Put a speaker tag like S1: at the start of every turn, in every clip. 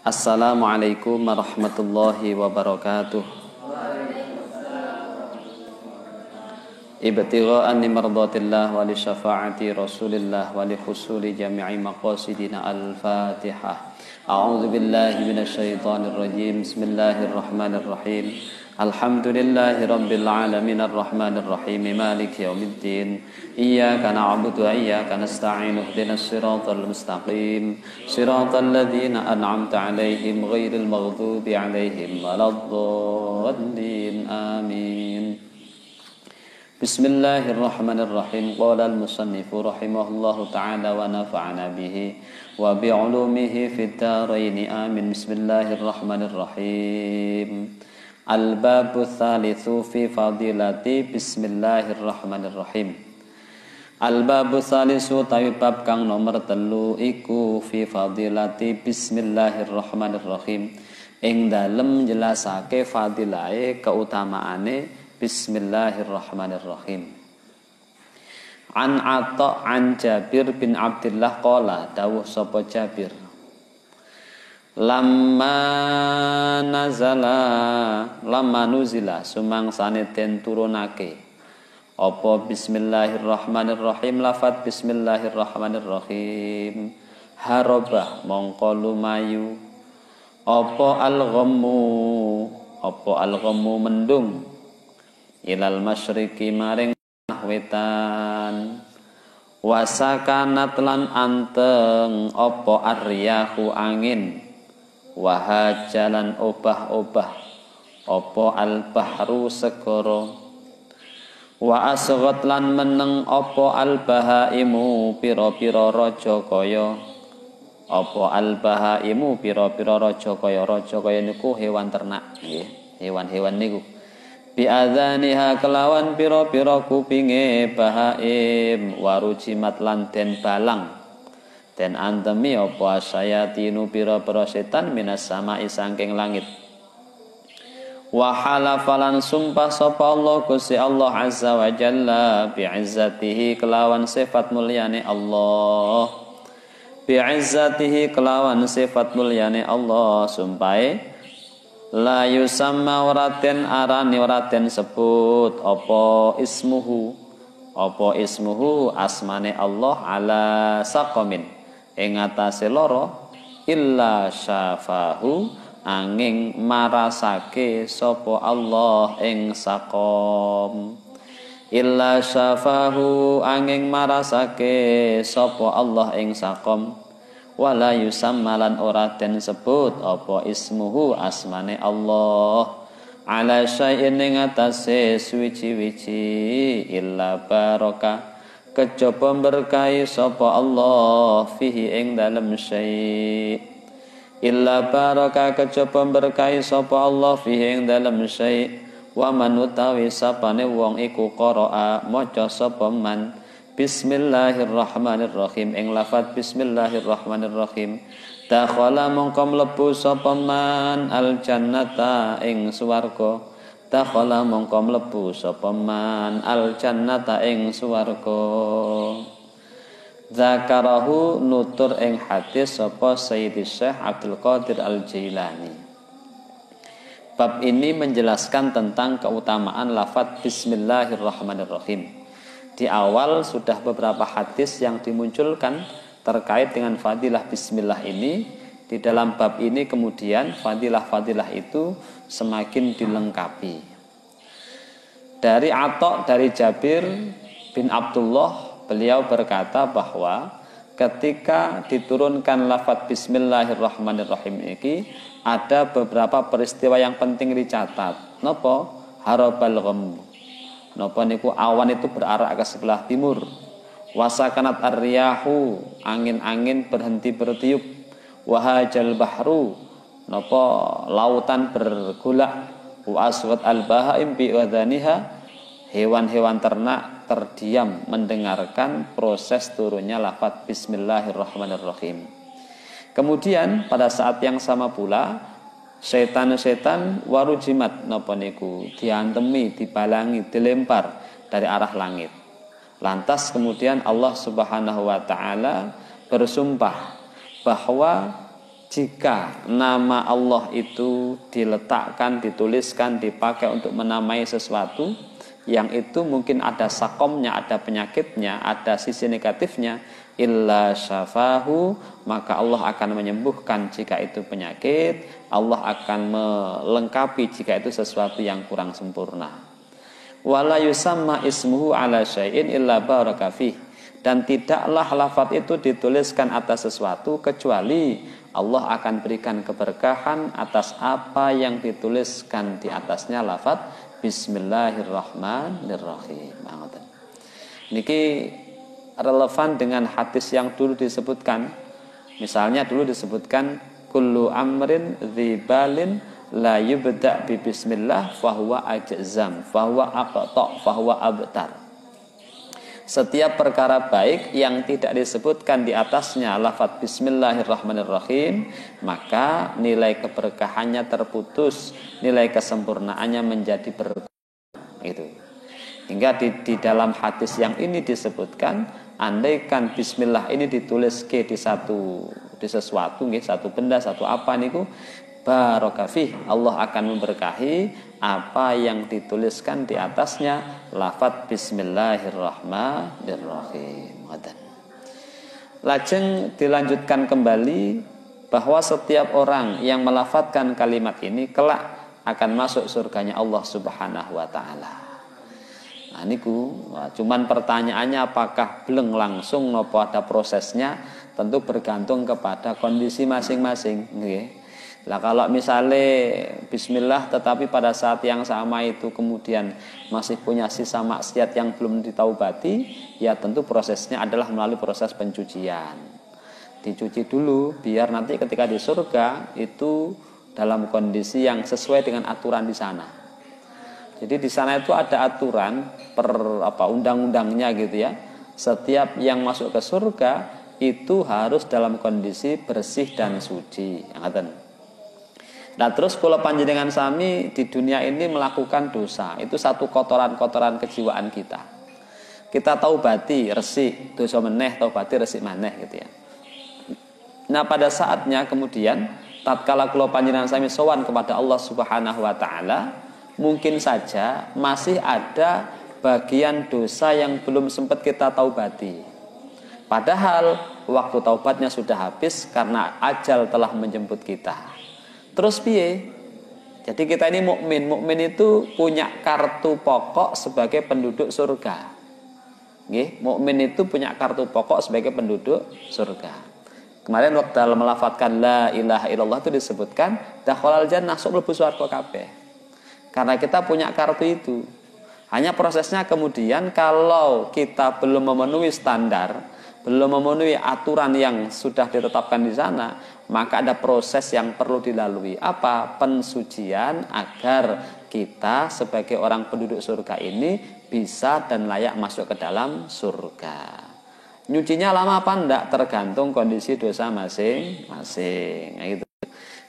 S1: Assalamualaikum warahmatullahi wabarakatuh. Ibtigha'an li mardatillah wa li syafa'ati rasulillah wa li husuli jami'i maqasidina al-fatihah. A'udzu billahi minasyaitonir rajim. Bismillahirrahmanirrahim. Alhamdulillahi rabbil alamin arrahmanir rahim maliki yaumiddin. Iyyaka na'budu wa iyyaka nasta'in ihdinas siratal mustaqim siratal ladzina an'amta 'alaihim ghairil maghdubi 'alaihim waladdallin. Amin. Bismillahirrahmanirrahim. Qala al-musannifu rahimahullahu ta'ala wa nafa'ana bihi wa bi'ulumihi fid dharain. Amin. Bismillahirrahmanirrahim. Al-babu tsalitsu fi fadilati bismillahirrahmanirrahim. Al-babu tsalitsu tawi bab kang nomor 3 iku fi fadilati bismillahirrahmanirrahim. Ing dalem jelasake fadilahe keutamaane bismillahirrahmanirrahim. An Atha an Jabir bin Abdullah qala dawuh sapa Jabir, Lamma nuzila sumangsane den turunake apa bismillahirrahmanirrahim, lafat bismillahirrahmanirrahim, harobah mongko lumayu apa al-ghammu mendung ilal masyriqi maring wetan, wasakanat lan anteng apa aryahu angin, wahajalan obah-obah apa al-bahru segara, wa asghat lan meneng apa al-bahaimu pira-pira raja kaya, apa al-bahaimu pira-pira raja kaya niku hewan ternak nggih, hewan-hewan niku biadzaniha kelawan pira-pira kupinge bahaim, warujimat lan den balang den antemi apa sayatinu pira-pira setan minas sama'i saking langit. Wa halafalan sumpah sapa Allah Gusti Allah azza wa jalla bi'izzatihi kelawan sifat mulyane Allah, bi'izzatihi kelawan sifat mulyane Allah sumpahe la yusamma waraten arani waraten sebut apa ismuhu asmane Allah ala saqamin ing atase lara illa syafahu angin marasake sapa Allah ing saqam, illa syafahu angin marasake sapa Allah ing saqam, wala yusammalan ora den sebut apa ismuhu asmane Allah ala syai'in ing atase suwi-wiji illa baraka kejaba berkahi sapa Allah fihi ing dalem syai', illa baraka kejaba berkahi sapa Allah fihi ing dalem syai', wa man utawi sapane wong iku qara'a maca sapa man bismillahirrahmanirrahim ing lafaz bismillahirrahmanirrahim, dakhala mongko mlebu sapa man al jannata ing swarga, dakhala mongko mlebu sapa man al jannata ing swarga. Zakarahu nutur ing hadis sapa Sayyidi Syekh Abdul Qadir Al-Jailani. Bab ini menjelaskan tentang keutamaan lafaz bismillahirrahmanirrahim. Di awal sudah beberapa hadis yang dimunculkan terkait dengan fadilah bismillah ini. Di dalam bab ini kemudian fadilah-fadilah itu semakin dilengkapi. Dari Atha dari Jabir bin Abdullah, beliau berkata bahwa ketika diturunkan lafaz bismillahirrahmanirrahim ini ada beberapa peristiwa yang penting dicatat. Napa? Harabal ghammu. Napa niku awan itu berarah ke sebelah timur. Wasakanat ar-riyahu angin-angin berhenti bertiup. Wahajal bahru napa lautan bergolak. Wa aswat al-bahaim bi wadhaniha hewan-hewan ternak terdiam mendengarkan proses turunnya lafaz bismillahirrahmanirrahim. Kemudian pada saat yang sama pula setan-setan warujimat napa niku diantemi, dibalangi, dilempar dari arah langit. Lantas kemudian Allah Subhanahu wa taala bersumpah bahwa jika nama Allah itu diletakkan, dituliskan, dipakai untuk menamai sesuatu yang itu mungkin ada sakomnya, ada penyakitnya, ada sisi negatifnya, illa syafahu, maka Allah akan menyembuhkan jika itu penyakit, Allah akan melengkapi jika itu sesuatu yang kurang sempurna. Wala yusamma ismuhu ala syai'in illa baraka fih, dan tidaklah lafaz itu dituliskan atas sesuatu kecuali Allah akan berikan keberkahan atas apa yang dituliskan di atasnya lafaz Bismillahirrahmanirrahim. Niki relevan dengan hadis yang dulu disebutkan. Misalnya dulu disebutkan kullu amrin dzibalin la yubda bi bismillah fahuwa ajzam fahuwa aqta fahuwa abtar. Setiap perkara baik yang tidak disebutkan di atasnya lafaz Bismillahirrahmanirrahim, maka nilai keberkahannya terputus, nilai kesempurnaannya menjadi berkurang. Itu. Hingga di dalam hadis yang ini disebutkan, andaikan Bismillah ini ditulis di sesuatu, satu benda, satu apa niku, barakafih, Allah akan memberkahi apa yang dituliskan di atasnya lafaz Bismillahirrahmanirrahim. Lajeng dilanjutkan kembali bahwa setiap orang yang melafadzkan kalimat ini kelak akan masuk surganya Allah Subhanahu wa taala. Nah niku, cuman pertanyaannya apakah belum langsung nopo ada prosesnya, tentu bergantung kepada kondisi masing-masing, nggih. Lah kalau misalnya bismillah tetapi pada saat yang sama itu kemudian masih punya sisa maksiat yang belum ditaubati, ya tentu prosesnya adalah melalui proses pencucian. Dicuci dulu biar nanti ketika di surga itu dalam kondisi yang sesuai dengan aturan di sana. Jadi di sana itu ada aturan undang-undangnya gitu ya. Setiap yang masuk ke surga itu harus dalam kondisi bersih dan suci. Nah terus kalau panjenengan sami di dunia ini melakukan dosa, itu satu kotoran-kotoran kejiwaan kita. Kita taubati resik dosa meneh, taubati resik maneh gitu ya. Nah pada saatnya kemudian tatkala kula panjenengan sami sowan kepada Allah Subhanahu wa taala, mungkin saja masih ada bagian dosa yang belum sempat kita taubati. Padahal waktu taubatnya sudah habis karena ajal telah menjemput kita. Terus piye? Jadi kita ini mukmin. Mukmin itu punya kartu pokok sebagai penduduk surga. Nggih, mukmin itu punya kartu pokok sebagai penduduk surga. Kemarin waktu dalam melafadzkan la ilaha illallah itu disebutkan dakhalal jannah, sok mlebu swarga kabeh. Karena kita punya kartu itu. Hanya prosesnya kemudian kalau kita belum memenuhi standar, belum memenuhi aturan yang sudah ditetapkan di sana, maka ada proses yang perlu dilalui. Apa? Pensucian agar kita sebagai orang penduduk surga ini bisa dan layak masuk ke dalam surga. Nyucinya lama apa enggak? Tergantung kondisi dosa masing-masing. Nah, gitu.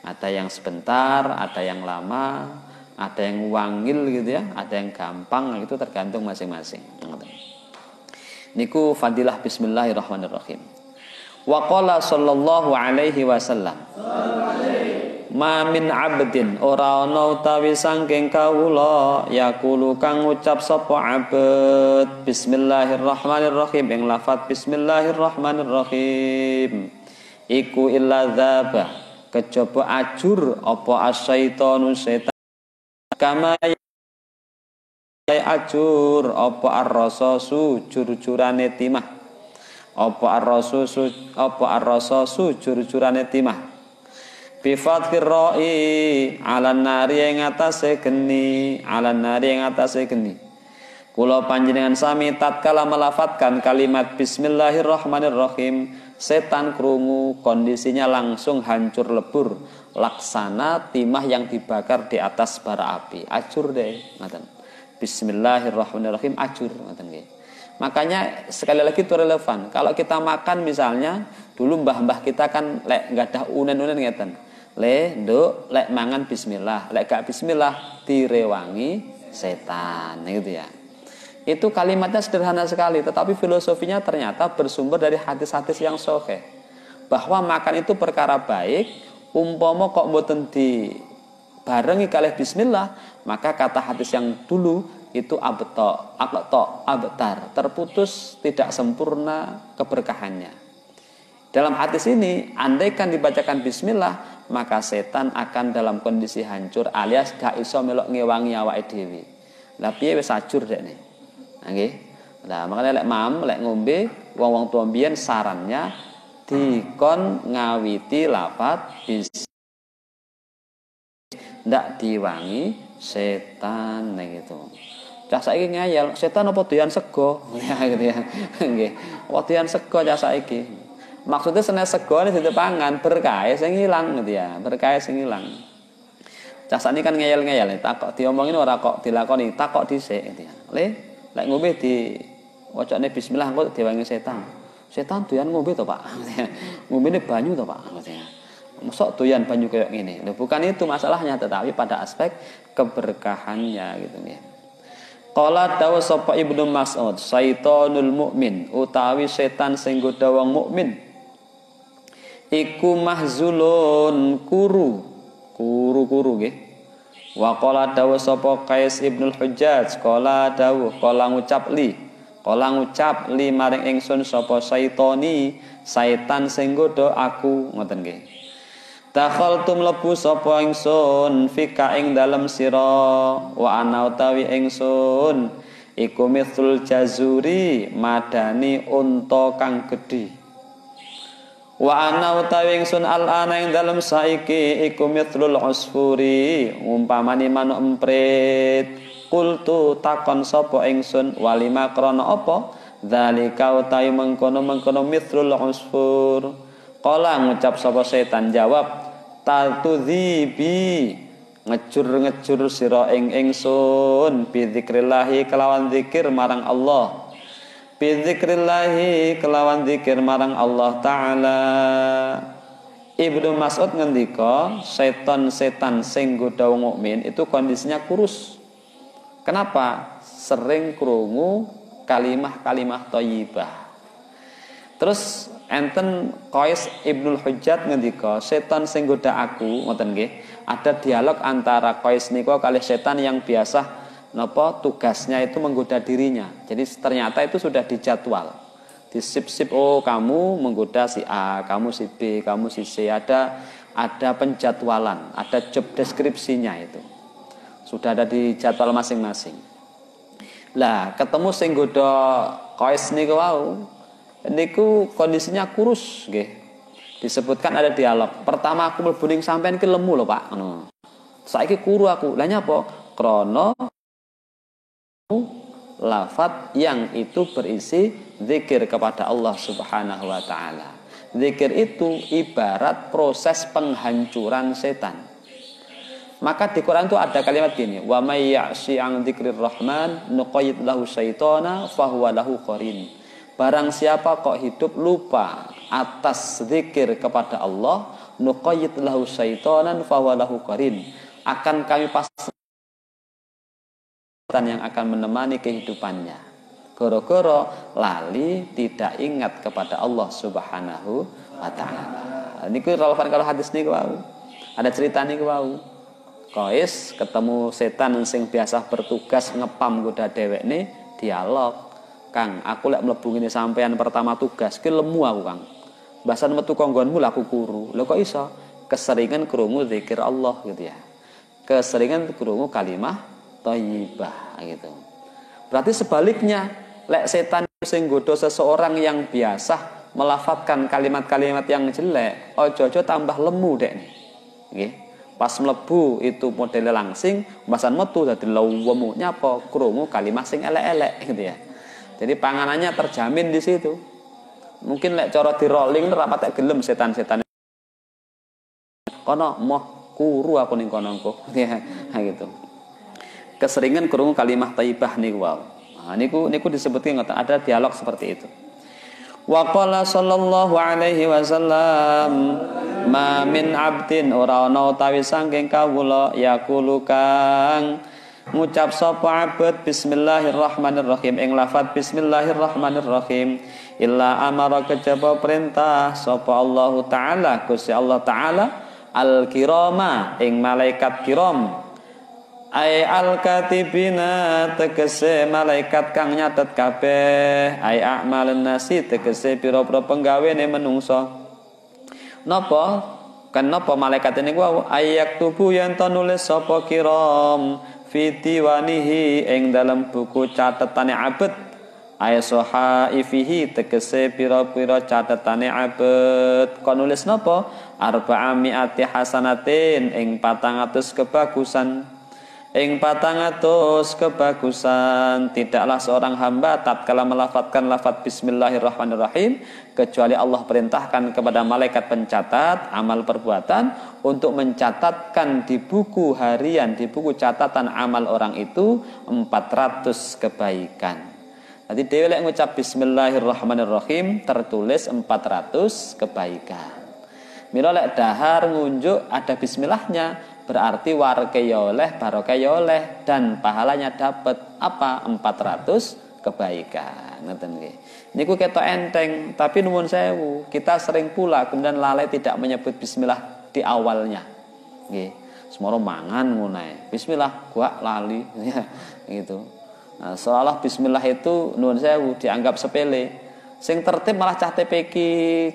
S1: Ada yang sebentar, ada yang lama, ada yang wangil gitu ya, ada yang gampang, itu tergantung masing-masing. Niku fadilah bismillahirrahmanirrahim. Wa qala sallallahu alaihi wasallam, ma min abdin ora ana utawi saking kawula yaqulu kang ngucap sapa abd bismillahirrahmanirrahim ing lafaz bismillahirrahmanirrahim iku illa dzaba kejaba ajur apa asyaitonu setan kama ajur apa ar-rasasu jur-jurane timah apa ar-rasasu jur-jurane timah bi fathir ra'i ala nari ing atase geni kula panjenengan sami tatkala melafadzkan kalimat bismillahirrahmanirrahim setan krungu kondisinya langsung hancur lebur laksana timah yang dibakar di atas bara api ajur deh ngoten. Bismillahirrahmanirrahim ajur ngoten nggih. Makanya sekali lagi itu relevan. Kalau kita makan misalnya dulu mbah-mbah kita kan lek enggak ada unen-unen ngeten. Nduk lek mangan bismillah, lek gak bismillah direwangi setan gitu ya. Itu kalimatnya sederhana sekali, tetapi filosofinya ternyata bersumber dari hadis-hadis yang sahih. Bahwa makan itu perkara baik umpama kok mboten di barengi kalih bismillah, maka kata hadis yang dulu itu abtar, terputus, tidak sempurna keberkahannya. Dalam hadis ini, andaikan dibacakan bismillah, maka setan akan dalam kondisi hancur alias gak iso melok ngewangi awake dhewe. Lah piye wis ajur dekne. Nggih. Nah, makanya lek ngombe wong-wong tuwa mbiyen sarannya dikon ngawiti lafat ndak diwangi setan gitu. Cah saiki ngeyel, setan apa doyan sego? Ya gitu ya. Nggih. Apa doyan sego cah saiki? Maksudnya senes sego ini ditepangan berkah sing ilang gitu ya. Berkah sing ilang. Cah sakniki kan ngeyel-ngeyel, takok diomongin ora kok dilakoni, takok dhisik gitu ya. Lek ngombe di wacane bismillah engko diwangi setan. Setan doyan ngombe to, Pak? Ngombene banyu to, Pak? Gitu ya. Mosok doyan banyu kayak gini. Loh, bukan itu masalahnya, tetapi pada aspek keberkahannya gitu ya. Qala dawu sapa Ibnu Mas'ud, syaitonul mukmin utawi setan sing godha wong mukmin iku mahzulun kuru nggih. Wa qala dawu sapa Qais Ibnul Hujjaj, qala dawu qala ngucap li maring ingsun sapa syaitoni, syaitan sing godha aku, ngoten nggih. Dakhaltum lebu sapa ingsun fika ing dalem sira wa ana utawi ingsun iku mithlul jazuri madani unta kang gedhi. Wa ana utawi ingsun al-ana ing dalem saiki iku mithlul usfuri umpamane manuk emprit. Qultu takon sapa ingsun walima krana apa zalika utawi mengkono mithlul usfur. Kala ngucap sapa setan jawab tatudhibi ngejur sira ing ingsun bi dzikrillahi kelawan zikir marang Allah. Bi dzikrillahi kelawan zikir marang Allah taala. Ibnu Mas'ud ngendika setan-setan sing godha wong mukmin itu kondisinya kurus. Kenapa? Sering krungu kalimah-kalimah thayyibah. Terus enten Qais Ibnul Hujjat ngendika setan sing godha aku, ngoten nggih. Ada dialog antara Qais niku kalih setan yang biasa napa tugasnya itu menggoda dirinya. Jadi ternyata itu sudah dijadwal. Disip-sip, oh kamu menggoda si A, kamu si B, kamu si C, ada penjadwalan, ada job deskripsinya itu. Sudah ada di jadwal masing-masing. Lah, ketemu sing godha Qais niku wau. Niku kondisinya kurus nggih. Disebutkan ada dialog. Pertama aku mlebu ning sampean ki lemu lho, Pak, ngono. Saiki kuru aku. Lah nyapa? Krana lafaz yang itu berisi zikir kepada Allah Subhanahu wa taala. Zikir itu ibarat proses penghancuran setan. Maka di Quran itu ada kalimat gini, wa may ya'si an dzikrir rahman nuqayyid lahu syaitana fahuwa lahu qarin. Barang siapa kok hidup lupa atas zikir kepada Allah, nuqayyid lahu syaitanan fahuwa lahu qarin. Akan kami pasang yang akan menemani kehidupannya. Goro-goro lali tidak ingat kepada Allah Subhanahu wa taala. Niku relevan kalau hadis niku wau. Ada cerita niku wau. Qais ketemu setan sing biasa bertugas ngepam goda dhewekne, dialog. Kang, aku lek mlebu ngene sampean pertama tugas ki lemu aku, Kang. Bahasan metu konggonmu lha aku kuru. Lho kok iso? Keseringan krungu zikir Allah gitu ya. Keseringan krungu kalimah thayyibah gitu. Berarti sebaliknya, lek setan sing nggodha seseorang yang biasa melafadzkan kalimat-kalimat yang jelek, ojo-ojo tambah lemu dekne. Nggih. Pas mlebu itu modele langsing, bahasan metu dadi lewemu nyapa krungu kalimat sing elek-elek gitu ya. Jadi panganannya terjamin di situ. Mungkin lek cara di rolling ora patek gelem setan-setan. Kono moh kuru aku ning kono engko. Ya, gitu. Keseringan krungu kalimah thayyibah niku wae. Nah, niku disebutke ngoten, ada dialog seperti itu. Wa qala sallallahu alaihi wasallam ma min abdin ora ana utawi saking kawula yaqulu kang ngucap sapa abad bismillahirrahmanirrahim ing lafaz bismillahirrahmanirrahim illa amara kejaba perintah sapa Allah taala Gusti Allah taala al kirama ing malaikat kiram, ai al katibina tegese malaikat kang nyatet kabeh, ai a'malun nasi tegese pira-pira penggawene menungso. Napa kenapa malaikat ini wau ayak tubuh yang nulis sapa kiram fi diwanihi ing dalam buku catetane abet, ay sahaifihi tegese pira-pira catetane abet. Kon nulis napa arba'ami'ati hasanatin ing 400 kebagusan. Ing 400 kebagusan. Tidaklah seorang hamba tatkala melafadzkan lafaz bismillahirrahmanirrahim kecuali Allah perintahkan kepada malaikat pencatat amal perbuatan untuk mencatatkan di buku harian, di buku catatan amal orang itu 400 kebaikan. Nanti dewe lek ngucap bismillahirrahmanirrahim tertulis 400 kebaikan. Mila lek dahar ngunjuk ada bismillahnya berarti warga ya oleh, barokah ya oleh, dan pahalanya dapat apa? 400 kebaikan. Ngoten nggih. Niku ketok enteng, tapi nuwun sewu, kita sering pula kemudian lalai tidak menyebut bismillah di awalnya. Nggih. Semoro mangan ngono ae. Bismillah gua lali ya gitu. Nah, seolah bismillah itu nuwun sewu dianggap sepele. Sing tertib malah cah TPQ,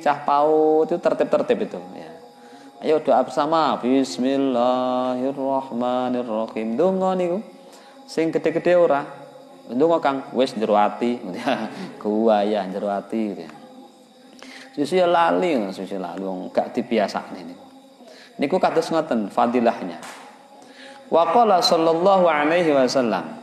S1: cah PAUD itu tertib-tertib itu ya. Ayo doa bersama. Bismillahirrahmanirrahim. Donga niku sing gede-gede ora. Donga Kang wis njero ati. Kuwaya njero ati gitu ya. Susi lali wong gak dibiasakne niku. Niku kados ngoten fadilahnya. Wa qala sallallahu alaihi wasallam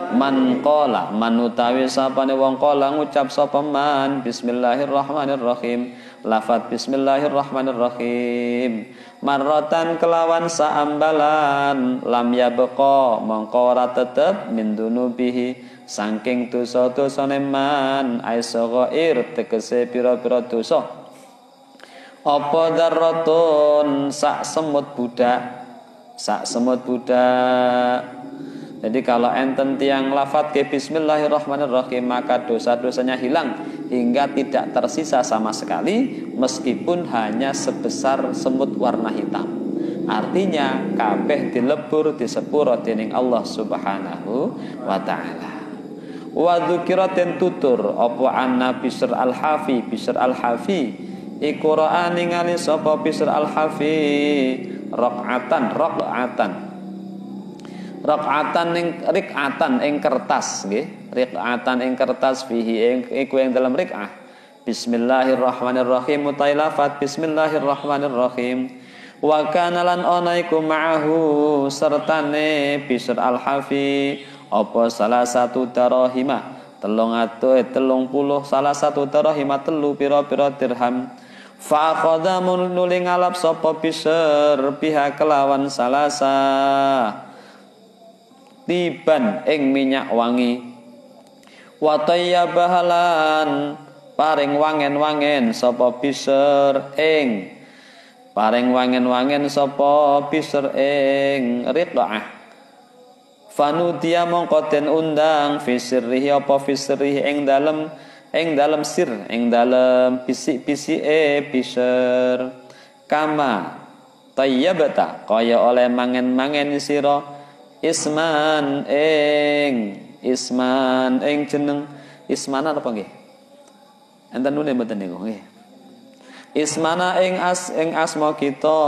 S1: man qala utawi sapane wong qala ngucap sapa man bismillahirrahmanirrahim lafaz bismillahirrahmanirrahim marratan kelawan saambalan lam yabqa mongko ora tetep min dunubihi saking dosa-dosane man aisaghair tegese pira-pira dosa apa darratun sak semut budak. Jadi kalau enten tiang lafadz ke bismillahirrahmanirrahim maka dosa-dosanya hilang hingga tidak tersisa sama sekali meskipun hanya sebesar semut warna hitam. Artinya kabeh dilebur disepuro dening Allah Subhanahu wa taala. Wa dzukiratin tutur apa anna Bishr al-Hafi iku ra'a ningali sapa Bishr al-Hafi raq'atan ing kertas nggih, raq'atan ing kertas fihi iku ing dalam raq'ah bismillahirrahmanirrahim utai lafaz bismillahirrahmanirrahim wa kana lan ana iku ma'ahu sertane Bishr al-Hafi apa salah satu darahima 330 salah satu darahima telu pira-pira dirham fa akhadha nuli ngalap sapa Bishr pihak kelawan salasa tiban ing minyak wangi wa tayyabahalan paring wangen-wangen sapa Bishr ing riqa'ah fanudia mongko den undang fi sirrihi apa fi sirrihi ing dalem bisik-bisike Bishr kama tayyabata kaya oleh mangen-mangen sira isman ing jeneng ismana apa nggih? Enten nune mboten niku nggih. Ismana ing asma kita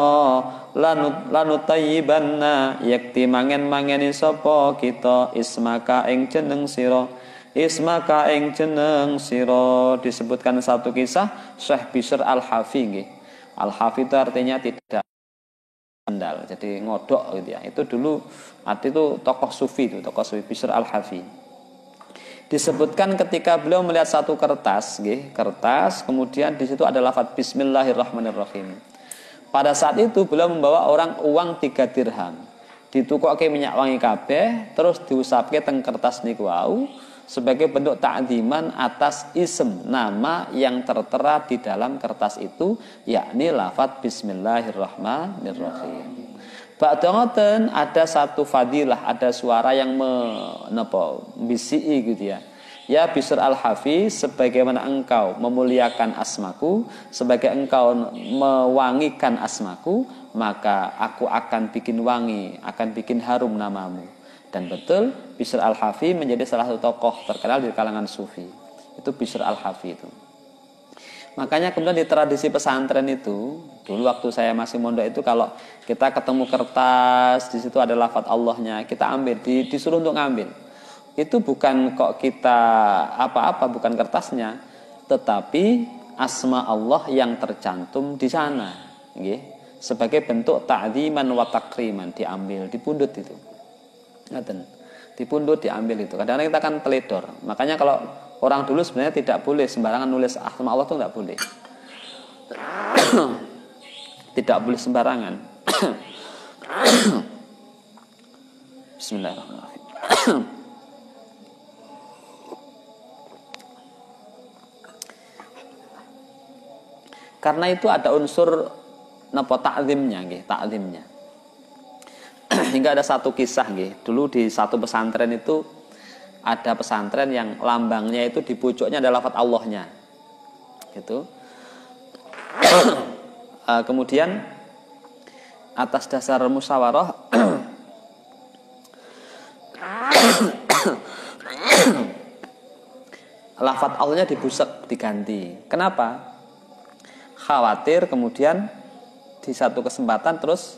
S1: lanut tayyibanna yakti mangen-mangeni sapa kita ismaka ing jeneng sira disebutkan satu kisah Syekh Bishr al-Hafi nggih. Al-Hafi itu artinya tidak andal, jadi ngodok gitu ya. Itu dulu arti itu tokoh sufi Bishr al-Hafi. Disebutkan ketika beliau melihat satu kertas, kemudian di situ ada lafaz bismillahirrahmanirrahim. Pada saat itu beliau membawa uang 3 dirham. Ditukokke minyak wangi kabeh, terus diusapke teng kertas niku wau sebagai bentuk ta'dziman atas ism nama yang tertera di dalam kertas itu, yakni lafaz bismillahirrahmanirrahim. Ba'da ngoten ada satu fadilah, ada suara yang bisiki gitu ya. Ya Bishr al-Hafi, sebagaimana engkau memuliakan asmaku, sebagai engkau mewangikan asmaku, maka aku akan bikin wangi, akan bikin harum namamu. Dan betul, Bishr al-Hafi menjadi salah satu tokoh terkenal di kalangan sufi. Itu Bishr al-Hafi itu. Makanya kemudian di tradisi pesantren itu, dulu waktu saya masih mondok itu, kalau kita ketemu kertas, di situ ada lafaz Allahnya, kita ambil, disuruh untuk ngambil. Itu bukan kok kita apa-apa, bukan kertasnya, tetapi asma Allah yang tercantum di sana, nggih, sebagai bentuk ta'dziman wa takriman, diambil, dipundut itu. Ngaten. Dipundut, diambil itu. Kadang-kadang kita kan teledor. Makanya kalau orang dulu sebenarnya tidak boleh sembarangan nulis asma Allah itu enggak boleh. Tidak boleh sembarangan. Bismillahirrahmanirrahim. Karena itu ada unsur napa ta'zimnya nggih, ta'zimnya. Hingga ada satu kisah nggih, dulu di satu pesantren itu ada pesantren yang lambangnya itu di pucuknya ada lafaz Allahnya. Gitu. Kemudian atas dasar musyawarah lafaz Allahnya dibusek, diganti. Kenapa? Khawatir kemudian di satu kesempatan terus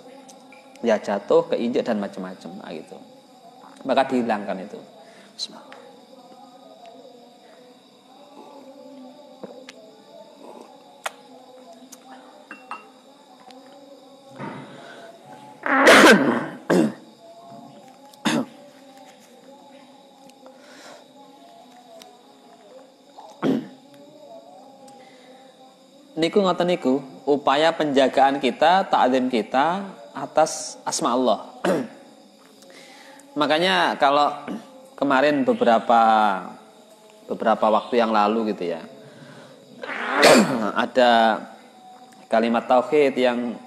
S1: ya jatuh, keinjek dan macam-macam, gitu. Maka dihilangkan itu. Niku ngoten niku upaya penjagaan kita, ta'zim kita atas asma Allah. Makanya kalau kemarin beberapa waktu yang lalu gitu ya, ada kalimat tauhid yang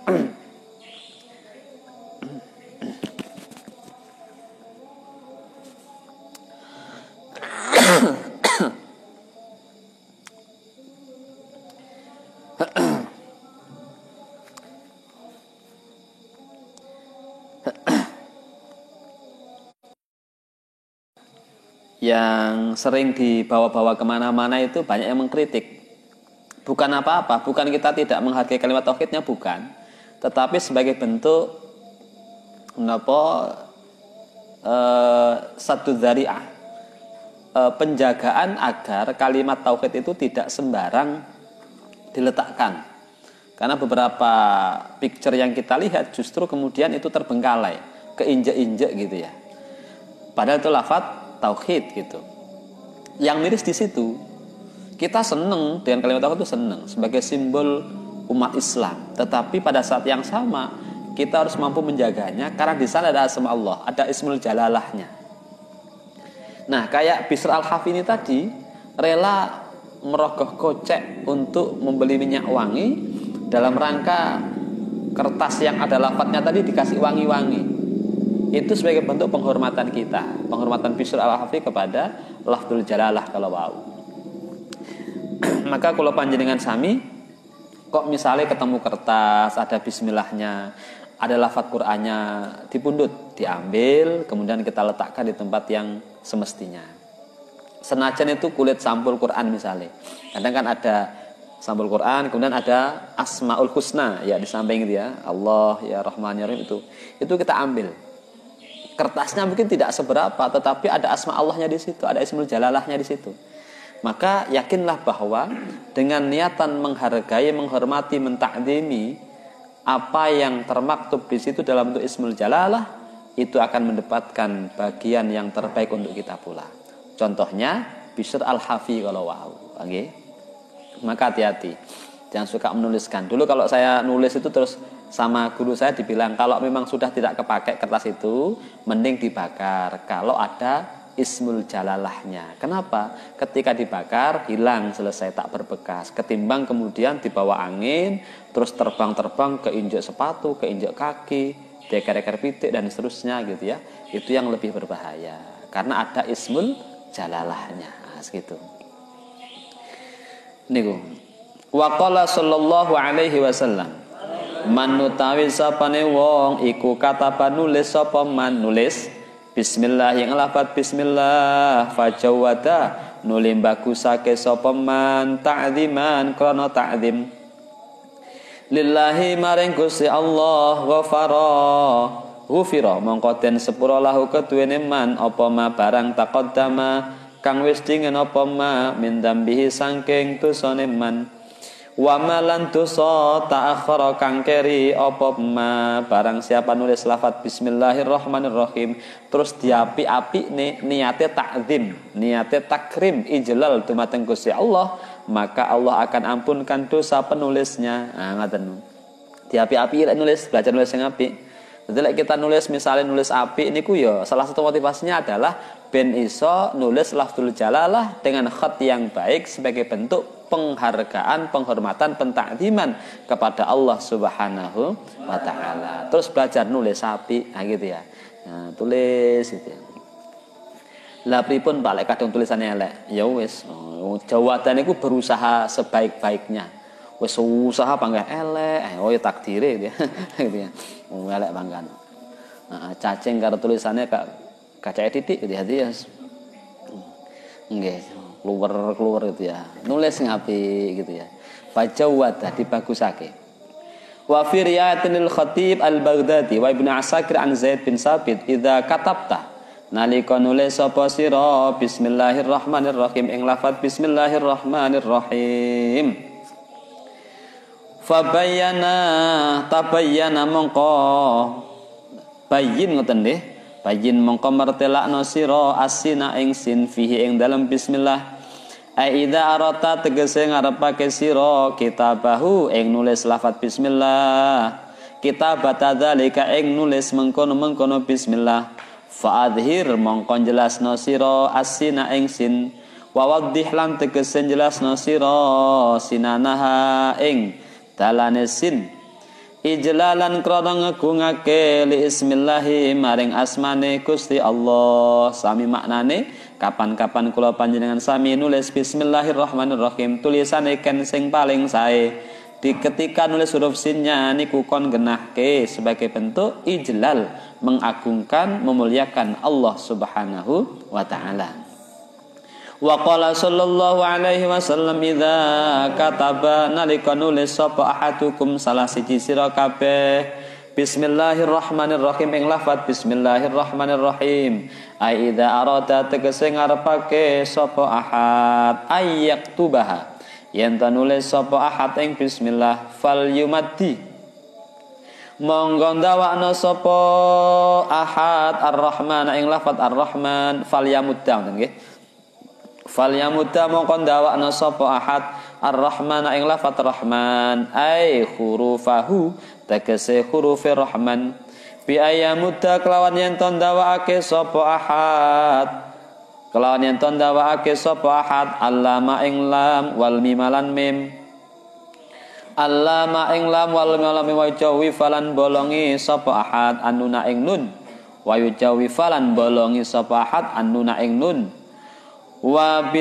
S1: yang sering dibawa-bawa kemana-mana itu banyak yang mengkritik. Bukan apa-apa, bukan kita tidak menghargai kalimat tauhidnya, bukan. Tetapi sebagai bentuk satu dzari'ah, penjagaan agar kalimat tauhid itu tidak sembarang diletakkan. Karena beberapa picture yang kita lihat justru kemudian itu terbengkalai, keinjek-injek gitu ya. Padahal itu lafaz tauhid gitu. Yang miris di situ, kita seneng dengan kalimat tauhid itu seneng sebagai simbol umat Islam. Tetapi pada saat yang sama kita harus mampu menjaganya karena di sana ada asma Allah, ada ismul jalalahnya. Nah, kayak Bishr al-Hafi ini tadi rela merogoh kocek untuk membeli minyak wangi dalam rangka kertas yang ada lafadznya tadi dikasih wangi-wangi. Itu sebagai bentuk penghormatan kita, penghormatan Bishr al-Hafi kepada lafdzul jalalah kalau wau. Maka kalau panjenengan sami kok misalnya ketemu kertas ada bismillahnya, ada lafadz Qur'annya, dipundut, diambil, kemudian kita letakkan di tempat yang semestinya. Senajan itu kulit sampul Quran misalnya, kadang kan ada sampul Quran, kemudian ada Asmaul Husna ya di samping itu ya, Allah ya Rahman ya Rahim, itu kita ambil. Kertasnya mungkin tidak seberapa, tetapi ada asma Allahnya di situ, ada ismul jalalahnya di situ. Maka yakinlah bahwa dengan niatan menghargai, menghormati, mentakdimi apa yang termaktub di situ dalam bentuk ismul jalalah, itu akan mendapatkan bagian yang terbaik untuk kita pula. Contohnya Bishr al-Hafi kalau wau, okay? Maka hati-hati, jangan suka menuliskan. Dulu kalau saya nulis itu terus sama guru saya dibilang kalau memang sudah tidak kepakai kertas itu mending dibakar kalau ada ismul jalalahnya. Kenapa? Ketika dibakar hilang, selesai, tak berbekas. Ketimbang kemudian dibawa angin terus terbang-terbang, keinjek sepatu, keinjek kaki, deker-deker pitik dan seterusnya gitu ya. Itu yang lebih berbahaya karena ada ismul jalalahnya. segitu. Niku. Wa qala sallallahu alaihi wasallam, man utawi sapane wong iku kataba nulis sapa man nulis bismillah yang lafaz bismillah fajawada nulim bagusake sapa man ta'dziman krana ta'zim lillahi maring Gusti Allah ghufira mongko den sepura lahu keduwene man apa ma barang taqaddama kang wis dingen apa ma min dambihi saking dosane man wa malan dosa ta'akhkhara kang keri apa ma barang siapa nulis lafaz bismillahirrahmanirrahim terus diapi-apine niate takzim niate takrim ijlal dumateng Gusti Allah maka Allah akan ampunkan dosa penulisnya. Ngaten diapi-api lek nulis belajar nulis sing apik. Jadi lek kita nulis misalnya nulis apik niku ya salah satu motivasinya adalah ben iso nulis lafzul jalalah dengan khat yang baik sebagai bentuk penghargaan, penghormatan, pentakziman kepada Allah Subhanahu wa taala. Terus belajar nulis apik, gitu ya. Nah, tulis gitu ya. Lah pripun Pak lek kadang tulisannya elek? Ya wis, jawatan iku berusaha sebaik-baiknya. Wis usaha panggah elek, ya takdire gitu ya. Gitu ya. Elek pangkan. Nah, cacing karo tulisannya kaca titik gitu ya. Nggih. Keluar gitu ya. Nulis ngapi gitu ya. Fajawada dibagusake. Wa fi riyayatil Khatib Al-Baghdadi wa Ibnu Asakir an Zaid bin Sabit idza katabta nalika nulis sapa sira bismillahirrahmanirrahim ing lafaz bismillahirrahmanirrahim tabayyana mongko bayyin ngoten nggih bayyin mongko martelakno sira asina ing sin fihi ing dalam bismillah aidza arata tegese ngarepake sira kitabahu ing nulis lafaz bismillah kitabata dzalika ing nulis mengkono-mengkono bismillah fa'adhir mongko jelasno sira asina ing sin wa waddih lan tegese jelasno sira sinanaha ing dalane sin ijlalan krana ngegungake li ismillahi maring asmane Gusti Allah. Sami maknane kapan-kapan kula panjenengan sami nulis bismillahirrahmanirrahim tulisane ken sing paling sae di ketika nulis huruf sinnya niku kon genahke sebagai bentuk ijlal mengagungkan memuliakan Allah Subhanahu wa taala. Wa qala sallallahu alaihi wasallam idza kataba nalika nulis sapa ahadukum salah siji sira kabeh bismillahirrahmanirrahim ing lafaz bismillahirrahmanirrahim ai idza arada tegese ngarepake sapa ahad ayyaktubaha yen nulis sapa ahad ing bismillah fal yumaddi monggo ndawakno sapa ahad arrahman ing lafaz arrahman fal yamudda nggih fal yamudda mongko ndawakno sapa ahad arrahman ing lafaz rahman ai hurufahu tegese hurufe rahman bi ayamudda kelawan yen to ndawakake sapa ahad kelawan yen to ndawakake sapa ahad allama ing lam wal mimalan mim allama ing lam wal mimalan wa jawi falan bolongi sapa ahad annuna ing nun wa jawi falan bolongi sapa ahad annuna ing nun wa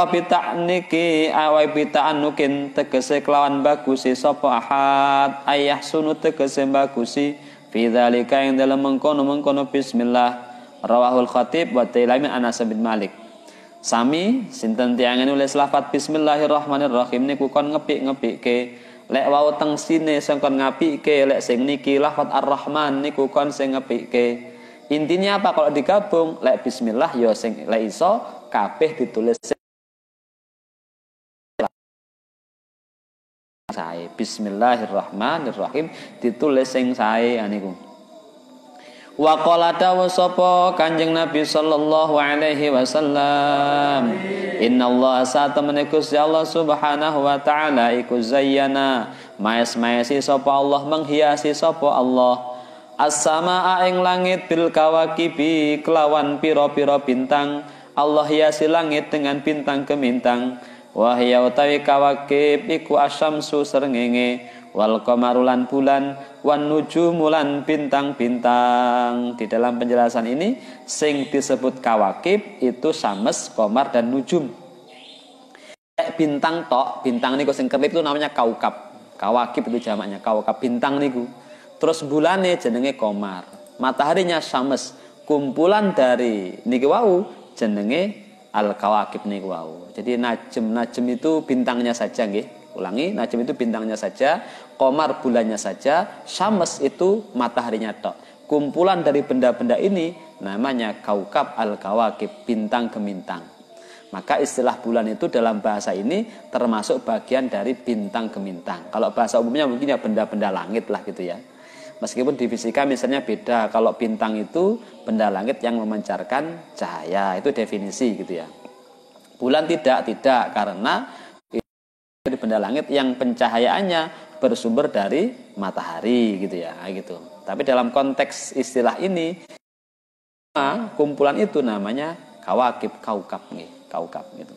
S1: bita'niki awai bita'anukin tegese kelawan bagusi sapa ahad ayah sunu tegese bagusi fi dzalika ing dalem mengkono bismillah rawahul Khatib wa Tailami Anas bin Malik. Sami sinten tiyang nulis lafaz bismillahirrahmanirrahim niku kon ngepik-ngepikke lek wau teng sine sing kon ngapike lek sing niki lafaz ar-rahman niku kon sing ngepikke. Intinya apa kalau digabung lek bismillah ya sing lek iso kabeh ditulis sae bismillahirrahmanirrahim ditulis sing sae niku. Wa qala dawu sapa Kanjeng Nabi sallallahu alaihi wasallam innallaha satamene Gusti Allah subhanahu wa taala iku zayyana maes-maesi sapa Allah menghiasi sapa Allah as-samaa ing langit bil kawakibi kelawan pira-pira bintang. Allah hiasi langit dengan bintang gemintang. Wahya utawi kawakib iku asyamsu srengenge wal qamaru lan bulan, wan nujumu lan bintang-bintang. Di dalam penjelasan ini sing disebut kawakib itu syams, qamar dan nujum. Bintang tok, bintang niku sing kerlip itu namanya kaukab. Kawakib itu jamaknya kaukab, bintang niku. Terus bulane jenenge qamar. Mataharinya syams, kumpulan dari niki wau jenenge al-kawakib niku wau. Jadi najem itu bintangnya saja nggih. Ulangi, najm itu bintangnya saja, qamar bulannya saja, syams itu mataharinya tok. Kumpulan dari benda-benda ini namanya kaukab al-kawakib, bintang gemintang. Maka istilah bulan itu dalam bahasa ini termasuk bagian dari bintang gemintang. Kalau bahasa umumnya mungkin ya benda-benda langit lah gitu ya. Meskipun di fisika misalnya beda, kalau bintang itu benda langit yang memancarkan cahaya, itu definisi gitu ya. Bulan tidak karena dari benda langit yang pencahayaannya bersumber dari matahari gitu ya, gitu. Tapi dalam konteks istilah ini kumpulan itu namanya kawakib, kaukab gitu.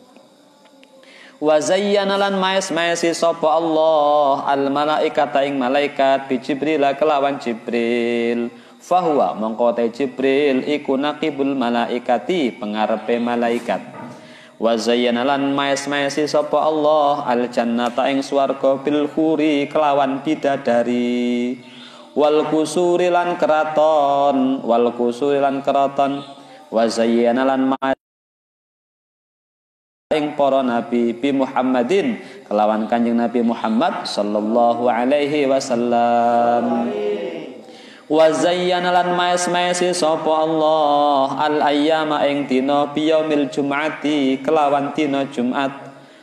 S1: Wa zayyana lan maes-maesi sapa Allah al malaikata ing malaikat bi Jibril kelawan Jibril. Fahuwa mongko te Jibril iku naqibul malaikati, pengarepe malaikat. Wa zayyana lan maes-maesi sapa Allah al jannata ing swarga bil khuri kelawan bidadari, wal kusuri lan keraton, wa zayyana lan ing para nabi bi Muhammadin kelawan Kanjeng Nabi Muhammad sallallahu alaihi wasallam. Wa zayyana lan maes-maesi sapa Allah al ayyama ing dina biyaumil jum'ati kelawan dina Jumat.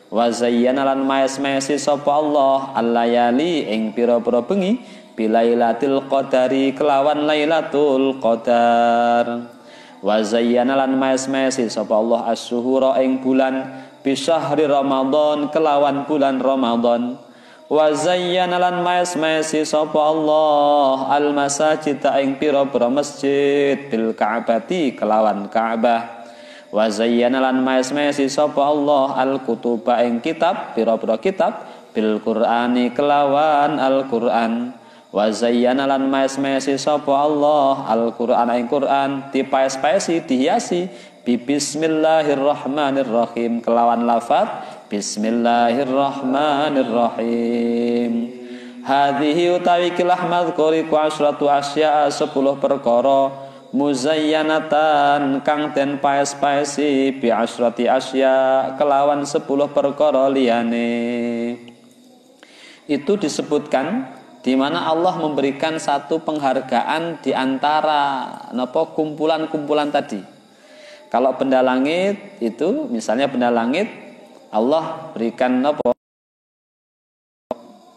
S1: Wa zayyana lan maes-maesi sapa Allah al layali ing pira-pira bengi bilailatil qadari kelawan lailatul qadar. Wa zayyana lan maes-maesi sapa Allah as-suhura ing bulan bi syahri Ramadan kelawan bulan Ramadan. Wa zayyana lan maes-maesi sapa Allah al masajid ing pira-pira masjid bil Ka'bati kelawan Ka'bah. Wa zayyana lan maes-maesi sapa Allah al kutuba ing kitab pira-pira kitab bil Qur'ani kelawan al Qur'an. Wa zayyana lan maes-maesi sapa Allah al Qur'an ing Qur'an dipaes-paesi dihiasi bi bismillahirrahmanirrahim kelawan lafaz bismillahirrahmanirrahim. Hadhihi utawi kilah madhkuri ku asratu asya 10 perkara muzayyanatan kang den paes-paesi bi asrati asya kelawan 10 perkara liyane. Itu disebutkan di mana Allah memberikan satu penghargaan di antara kumpulan-kumpulan tadi. Kalau benda langit itu misalnya benda langit Allah berikan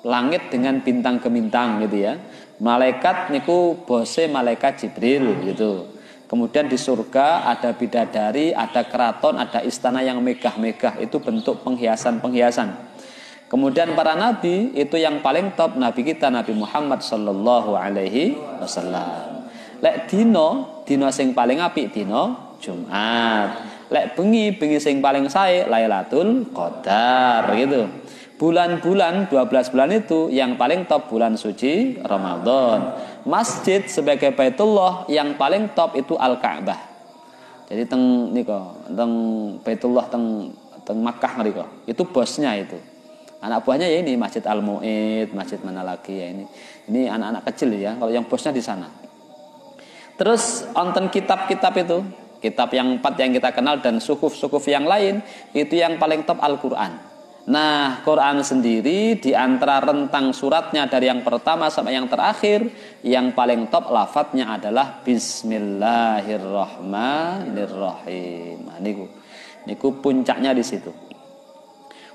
S1: langit dengan bintang gemintang gitu ya. Malaikat niku bose malaikat Jibril gitu. Kemudian di surga ada bidadari, ada keraton, ada istana yang megah-megah, itu bentuk penghiasan-penghiasan. Kemudian para nabi itu yang paling top nabi kita Nabi Muhammad sallallahu alaihi wasallam. Lek dino sing paling apik dino Jumat. Lek bengi sing paling sae Lailatul Qadar gitu. Bulan-bulan 12 bulan itu yang paling top bulan suci Ramadan. Masjid sebagai Baitullah yang paling top itu Al-Ka'bah. Jadi teng Baitullah teng Makkah ngriko. Itu bosnya itu. Anak buahnya ya ini Masjid Al-Mu'id, masjid mana lagi ya ini. Ini anak-anak kecil ya. Kalau yang bosnya di sana. Terus onten kitab-kitab itu kitab yang 4 yang kita kenal dan sukuf-sukuf yang lain itu yang paling top Al-Quran. Nah, Quran sendiri di antara rentang suratnya dari yang pertama sampai yang terakhir yang paling top lafadznya adalah Bismillahirrahmanirrahim. Nah, niku puncaknya di situ.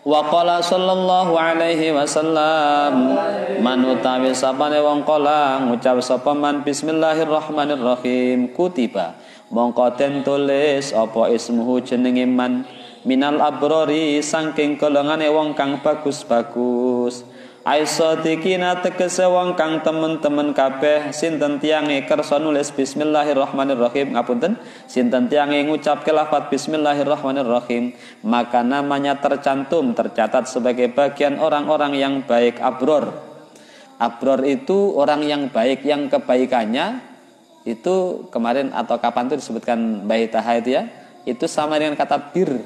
S1: Wa qala sallallahu alaihi wasallam man utawi sapane wong kala ngucap sapa man Bismillahirrahmanirrahim kutiba mongko den tulis apa ismuhu jenenge man minal abrori saking golongane wong kang bagus-bagus aisadikina tegese wong kang temen-temen kabeh sinten tiange kersa nulis bismillahirrahmanirrahim ngapunten sinten tiange ngucapke lafaz bismillahirrahmanirrahim maka namanya tercatat sebagai bagian orang-orang yang baik abror Abror itu orang yang baik, yang kebaikannya itu kemarin atau kapan itu disebutkan baitaha itu ya, itu sama dengan kata bir.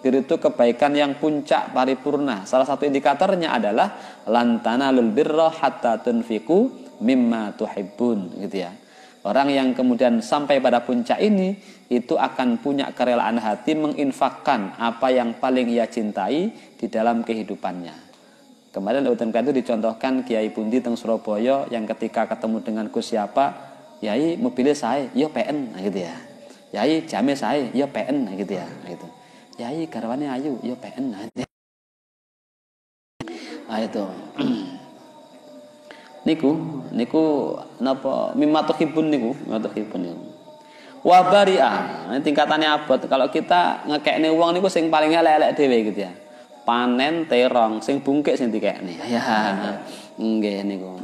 S1: Bir itu kebaikan yang puncak paripurna. Salah satu indikatornya adalah lan tanalul birra hatta tunfiqu mimma tuhibbun gitu ya. Orang yang kemudian sampai pada puncak ini itu akan punya kerelaan hati menginfakkan apa yang paling ia cintai di dalam kehidupannya. Kemarin itu dicontohkan Kiai Pundi teng Surabaya yang ketika ketemu dengan Gus siapa, Yai mobilnya saya, ya PN gitu ya. Yai jame saya, ya PN gitu ya, gitu. Yai garwane ayu, ya PN. Nah itu. niku napa mimatuhibun niku wa bari'ah. Ini tingkatannya abot. Kalau kita ngekekne wong niku sing paling elek-elek dhewe gitu ya. Panen terong sing bungkik sing dikekne. Ya nggih niku.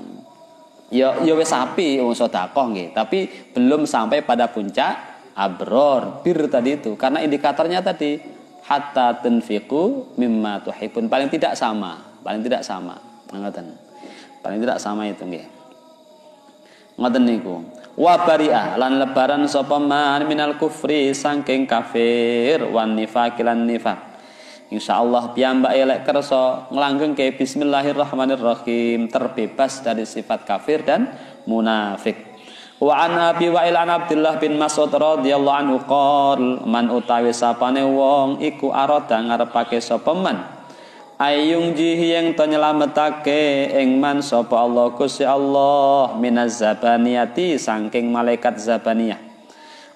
S1: Ya wis sapi wong sedekah nggih, tapi belum sampai pada puncak abror bir tadi itu. Karena indikatornya tadi hatta tunfiqu mimma tuhibbun, paling tidak sama. Ngoten. Paling tidak sama itu nggih. Ngoten niku. Wa bari'ah lan lebaran sapa man minal kufri saking kafir wan nifaq lan nifaq. Insyaallah piyambak elek kersa nglanggengke bismillahirrahmanirrahim, terbebas dari sifat kafir dan munafik. Wa an Abi Wa'il an Abdullah bin Mas'ud radhiyallahu anhu qol man utawi sapane wong iku arada ngarepake sapa man ayung jihi yang to nyelametake ing man sapa Allah Gusti Allah minaz zabaniyati saking malaikat zabaniyah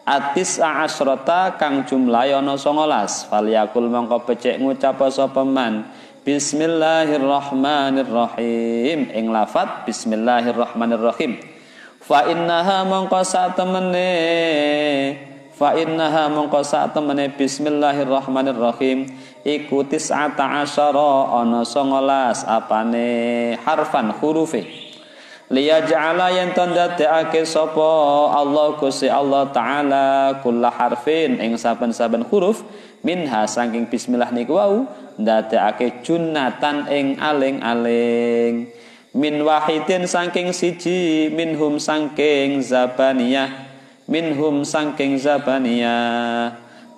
S1: atis asyrata kang jumlahe ana 19 falyakul mongko becik ngucap sapa man bismillahirrahmanirrahim ing lafaz bismillahirrahmanirrahim fa innaha mongko satemene bismillahirrahmanirrahim iku tis'ata asyara ana 19 apane harfan hurufe liyaj'ala yen tandadekake sapa Allah Gusti Allah taala kullu harfin ing saben-saben huruf minha saking bismillah niku wau ndadekake junnatan ing aling-aling min wahidin saking siji minhum saking zabaniyah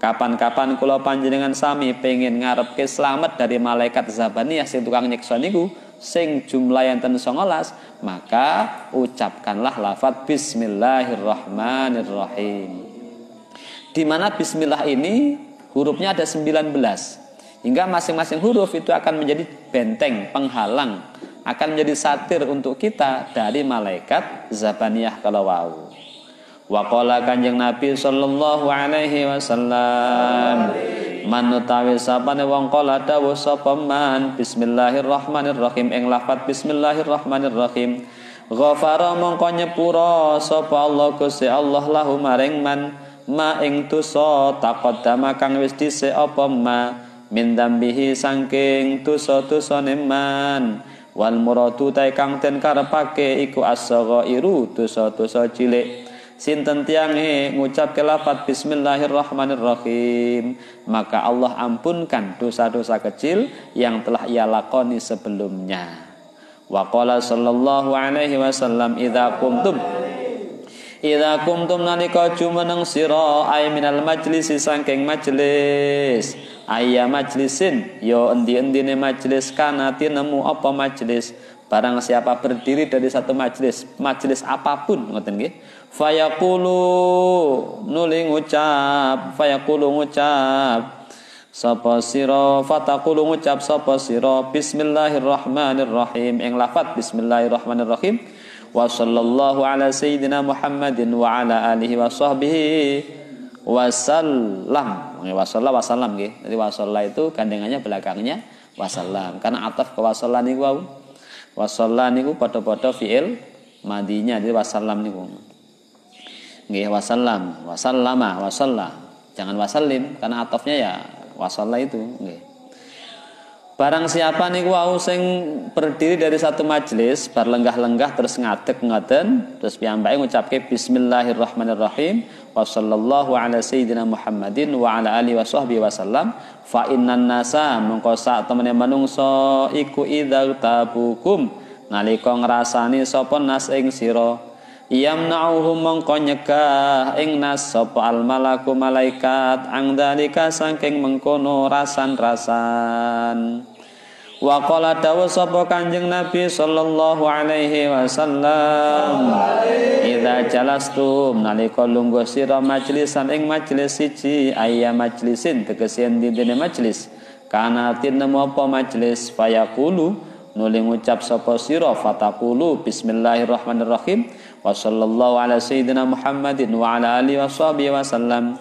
S1: kapan-kapan kula panjenengan sami pengen ngarepke slamet dari malaikat zabaniyah sing tukang nyiksa niku sing jumlah enten 19 maka ucapkanlah lafaz bismillahirrahmanirrahim. Di mana bismillah ini hurufnya ada 19 hingga masing-masing huruf itu akan menjadi benteng penghalang, akan menjadi satir untuk kita dari malaikat zabaniyah kalau wau. Wa qala Kanjeng Nabi sallallahu alaihi wasallam man utawi sapane wong qala dawuh sapa man bismillahirrahmanirrahim ing lafaz bismillahirrahmanirrahim ghafara mongko nyepura sapa Allah Gusti Allah lahu maring man ma ing dosa taqaddama kang wis dhisik apa ma min dambihi saking dosa-dosane man wal muradu ta kang den karepake iku as-saghairu dosa-dosa cilik. Sinten tiange ngucap lafaz bismillahirrahmanirrahim maka Allah ampunkan dosa-dosa kecil yang telah ia lakoni sebelumnya. Wa qala sallallahu alaihi wasallam idza kumtum nalika jumeneng sira ay minal majlisi saking majlis ayya majlisin yo endi-endine majlis kana tinemu apa majlis barang siapa berdiri dari satu majlis apapun ngoten nggih fayaqulu ngucap sapa sira fataqulu ngucap sapa sira bismillahirrahmanirrahim ing lafaz bismillahirrahmanirrahim wa sallallahu ala sayyidina Muhammadin wa ala alihi wa sahbihi wasallam nggih. Jadi wasalla itu gandengannya belakangnya wasallam karena ataf ke wasalla niku wau. Wasalla niku padha-padha fiil madinya jadi wasallam niku. Nggih wasallam, wasallama, wasalla. Jangan wasallim karena atafnya ya wasalla itu nggih. Barang siapa niku wau sing berdiri dari satu majelis bar lenggah-lenggah terus ngadeg ngoten terus piyambake ngucapke bismillahirrahmanirrahim wa sallallahu ala sayyidina Muhammadin wa ala alihi washabbihi wasallam fa innan nasa mongko sak temene manungsa iku idza tabukum nalika ngrasani sapa nas ing sira yamna'uhum mongko nyegah ing nas sapa al malaku malaikat angdalika saking mengkono rasan-rasan. Wa qala dawu sapa Kanjeng Nabi sallallahu alaihi wasallam idza jalastum nalika lungguh sira majlisan ing majlis siji ayya majlisin tegese dene majlis kana tinemu apa majlis fayaqulu nuli ngucap sapa sira fataqulu bismillahirrahmanirrahim wa sallallahu ala sayyidina Muhammadin wa ala alihi washabihi wasallam.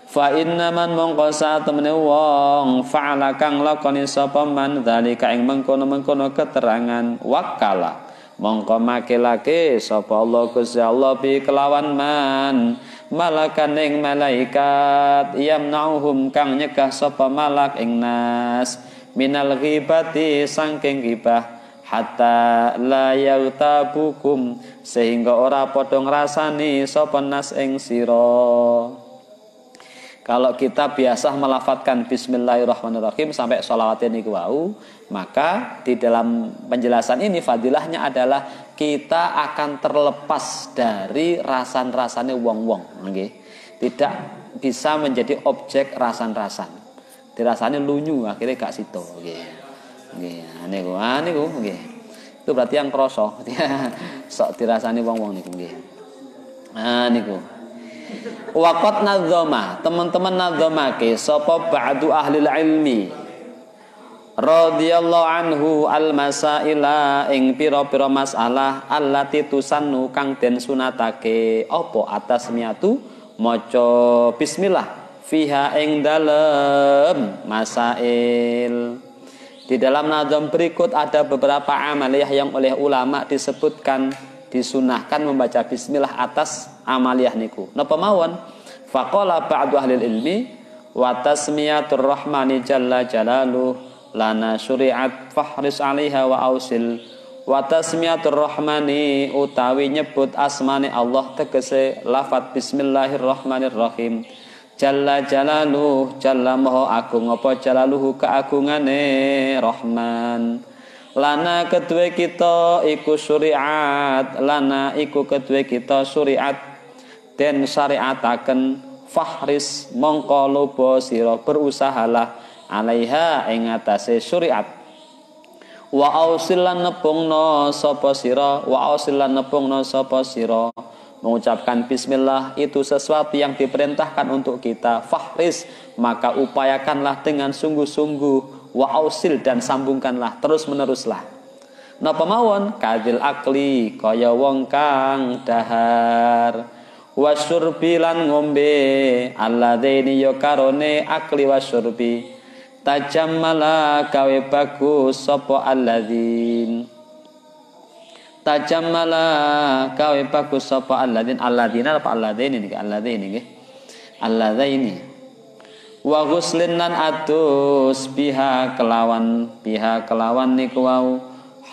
S1: Fa inna man mongko satemene wong fa'ala kang lakoni sapa man dzalika ing mengkono-mengkono keterangan wakala mongko makilake sapa Allah Gusti Allah bi kelawan man malakan ing malaikat yamna'uhum kang nyegah sapa malak ing nas minal ghibati saking ghibah hatta la yautabukum sehingga ora padha ngrasani sapa nas ing sira. Kalau kita biasa melafadzkan bismillahirrahmanirrahim sampai sholawatnya niku wau, maka di dalam penjelasan ini fadilahnya adalah kita akan terlepas dari rasan-rasane wong-wong, nggih. Tidak bisa menjadi objek rasan-rasan. Dirasane lunyu akhirnya gak sida, nggih. Nggih, niku nggih. Itu berarti yang krasa. Sok dirasani wong-wong niku nggih. Niku. Waqat nadzama teman-teman nadzamake sapa ba'du ahli ilmi radhiyallahu anhu al masaila ing pira-pira masalah allati tusannu kang den sunatake apa atas miatu maca bismillah fiha ing dalem masail. Di dalam nadzam berikut ada beberapa amaliyah yang oleh ulama disebutkan disunahkan membaca bismillah atas amaliyah niku. Napa mawon? Faqala ba'du ahli ilmi wa tasmiyatur rahmani jalla jalaluh lana syuri'at fahris 'alaiha wa ausil. Wa tasmiyatur rahmani utawi nyebut asmane Allah tegese lafaz bismillahirrahmanirrahim. Jalla jalaluh jalla maha agung apa jalaluhu keagungane Rahman. Lana kedue kita iku syariat lana iku kedue kita syariat den syariataken fahris mongko loba sira berusahalah alaiha ing atase syariat wa ausilan nepungna sapa sira wa ausilan nepungna sapa sira. Mengucapkan bismillah itu sesuatu yang diperintahkan untuk kita fahris maka upayakanlah dengan sungguh-sungguh wa ausil dan sambungkanlah terus meneruslah. Napa mawon kadil akli kaya wong kang dahar wasyurbi lan ngombe alladzaini ya karone akli wasyurbi tajammala gawe bagus sapa alladzin tajammala gawe bagus sapa alladzin alladzina apa alladzaini niki alladzaini nggih alladzaini wa ghuslin lan atus biha kelawan niku wau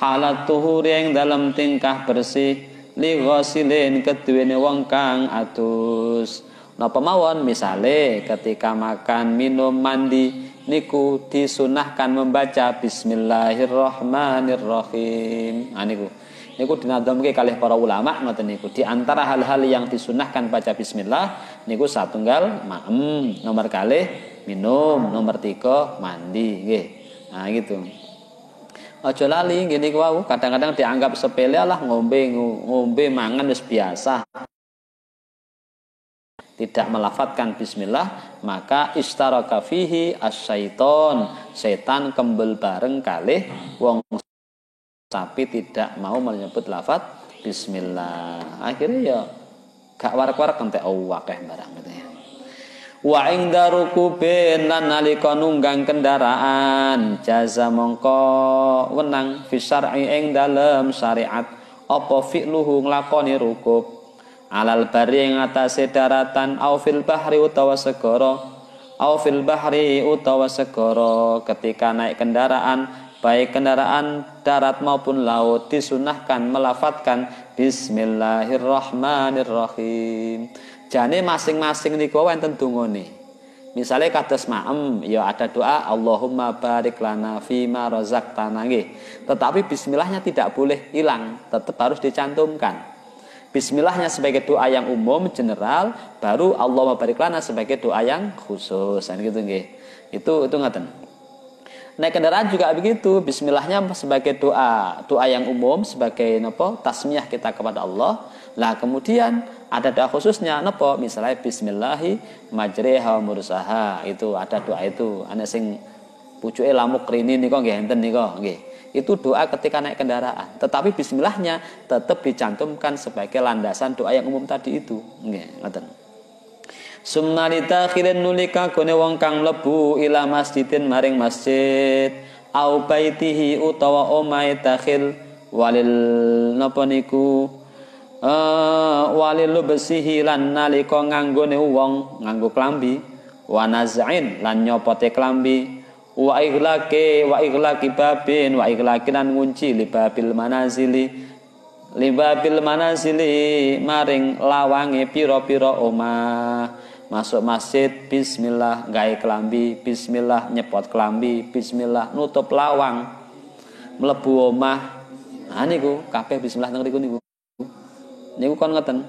S1: halat tuhur yang dalam tingkah bersih li ghusilin keduwene wong kang atus. Napa mawon misale ketika makan minum mandi niku disunahkan membaca bismillahirrahmanirrahim. Niku dinadhamke kalih para ulama ngoten niku. Di antara hal-hal yang disunahkan baca bismillah niku satunggal maem, nomor kalih minum, nomor 3 mandi nggih. Nah gitu. Aja lali ngene iku wau, kadang-kadang dianggap sepele lah ngombe mangan wis biasa. Tidak melafadzkan bismillah maka istaraka fihi asyaiton, setan kembel bareng kalih wong tapi tidak mau menyebut lafaz bismillah. Akhirnya ya gak warak-warak entek akeh barang gitu ya. Wa inda rukubin lan nalika nunggang kendaraan jaza mongko wenang fi syar'i ing dalem syariat apa fi'luhu nglakoni rukub alal bari ing atase daratan au fil bahri utawa segara ketika naik kendaraan baik kendaraan darat maupun laut disunahkan melafadzkan bismillahirrahmanirrahim. Jane masing-masing niku wonten dungane. Misalnya kados maem ya ada doa Allahumma barik lana fima razaqtana nggih. Tetapi bismillahnya tidak boleh hilang, tetap harus dicantumkan. Bismillahnya sebagai doa yang umum general, baru Allahumma barik lana sebagai doa yang khusus. Kan gitu nggih. Itu ngaten. Naik kendaraan juga begitu, bismillahnya sebagai doa yang umum sebagai napa tasmiyah kita kepada Allah. Lah kemudian ada doa khususnya napa? Misalnya bismillahi majriha mursaha. Itu ada doa itu. Ana sing pucuke lamuk rini nika nggih enten nika nggih. Itu doa ketika naik kendaraan. Tetapi bismillahnya tetap dicantumkan sebagai landasan doa yang umum tadi itu. Nggih, ngoten. Summa litakhirin nulika gone wong kang mlebu ila masjidin maring masjid au baitihi utawa omahe takhil walil napa niku walil besihi lan nalika nganggone wong nganggo klambi wa naz'in lan nyopote klambi wa ighlaqi babin wa ighlaqinan ngunci libabil manazili maring lawange pira-pira omah. Masuk masjid bismillah gawe klambi, bismillah nyepot klambi, bismillah nutup lawang, mlebu omah. Nah niku kabeh bismillah teng riku niku. Niku kon ngeten.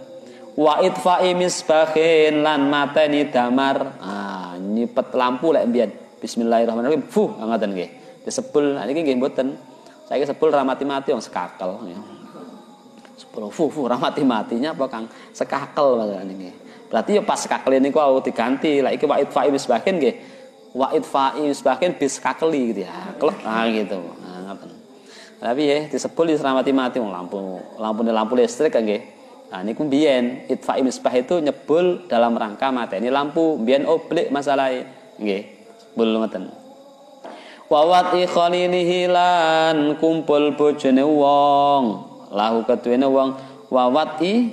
S1: Wa itfa'i misbahin lan mateni damar. Ah nyipet lampu lek mbiyen. Bismillahirrahmanirrahim. Ngoten nggih. Disebul niki nggih mboten. Saiki sebul ra mati-mati wong sekakel ya. Sebul ra mati-matinya apa Kang? Sekakel maksudane nggih. Berarti ya pas sekakel niku au diganti. Lah iki wa itfa'i misbahin nggih. Wa itfa'i misbahin biskakeli gitu ya. Klek gitu. Nah ngoten. Tapi ya disebul ra mati-mati wong lampu listrik kan nggih. Nah niku mbiyen itfa'i misbah itu nyebul dalam rangka mateni lampu. Mbiyen oblik masalahe nggih. Sebul ngoten. Wa wati khalilihi lan kumpul bojone wong. Lahu keduwene wong wa wati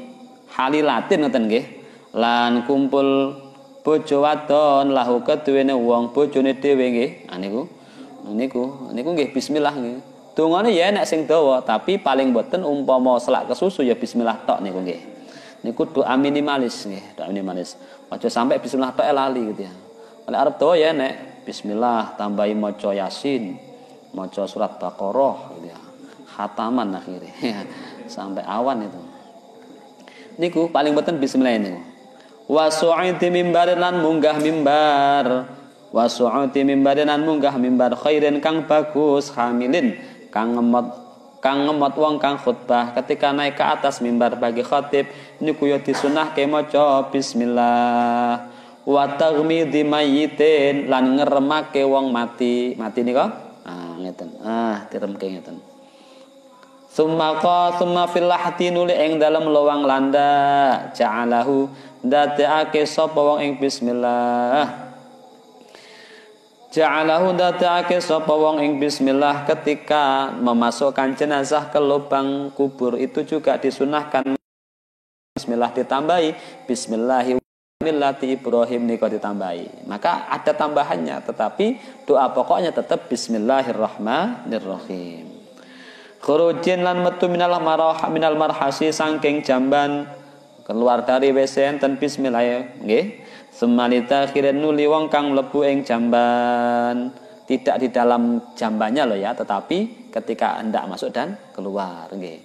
S1: halilatin ngoten nggih. Lan kumpul bojo wadon lahu keduwene wong bojone dhewe nggih. Niku nggih bismillah nggih. Dongane ya enek sing dawa, tapi paling boten umpama selak kesusu ya bismillah tok niku nggih. Niku doa minimalis nggih, doa minimalis. Aja sampai bismillah tok lali gitu ya. Nek arep dawa ya enek bismillah tambahi maca Yasin, maca surat Baqarah gitu ya. Khataman akhirnya sampai awan itu. Niku paling boten bismillah niku. Wa su'iti mimbar lan munggah mimbar. Wa su'iti mimbar lan munggah mimbar khairin kang bagus hamilin kang ngemot wong kang khutbah ketika naik ke atas mimbar bagi khatib niku ya disunahke maca bismillah. Wa taghmidi mayyitin lan ngremake wong mati nika ngeten diremke ngeten. Summa fil lahti nuli ing dalem lowang landa ja'alahu dadekake sapa wong ing bismillah. Ja'alahu dadekake sapa wong ing bismillah ketika memasukkan jenazah ke lubang kubur itu juga disunahkan bismillah ditambahi bismillahi millati Ibrahim nika ditambahi. Maka ada tambahannya tetapi doa pokoknya tetap bismillahirrahmanirrahim. Khurujin lan metu minal marhasi saking jamban keluar dari WC enten bismillah nggih. Semalita akhirin nuli wong kang mlebu ing jamban, tidak di dalam jambannya loh ya, tetapi ketika hendak masuk dan keluar nggih.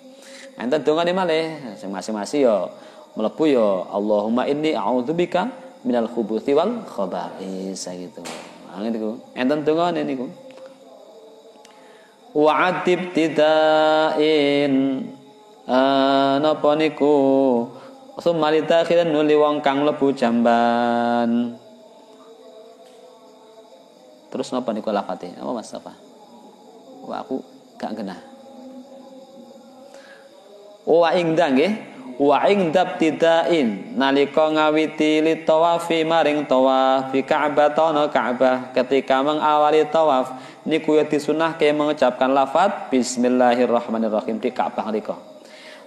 S1: Enten dongane malih masing-masing yo mlebu yo Allahumma inni a'udzubika minal khubuthi wal khaba'is gitu. Niku enten dongane niku. Wa'atib tidain napa niku sumalita akhiran nuli wong kang mlebu jamban. Terus napa niku lafate? Apa Mas Safa? Wah aku gak genah. Wa ingda nggih. Wa ingdab tidain nalika ngawiti li tawafi maring tawaf fi Ka'bah tono Ka'bah ketika mengawali tawaf niku ya disunahke mengucapkan lafaz bismillahirrahmanirrahim di Ka'bah nika.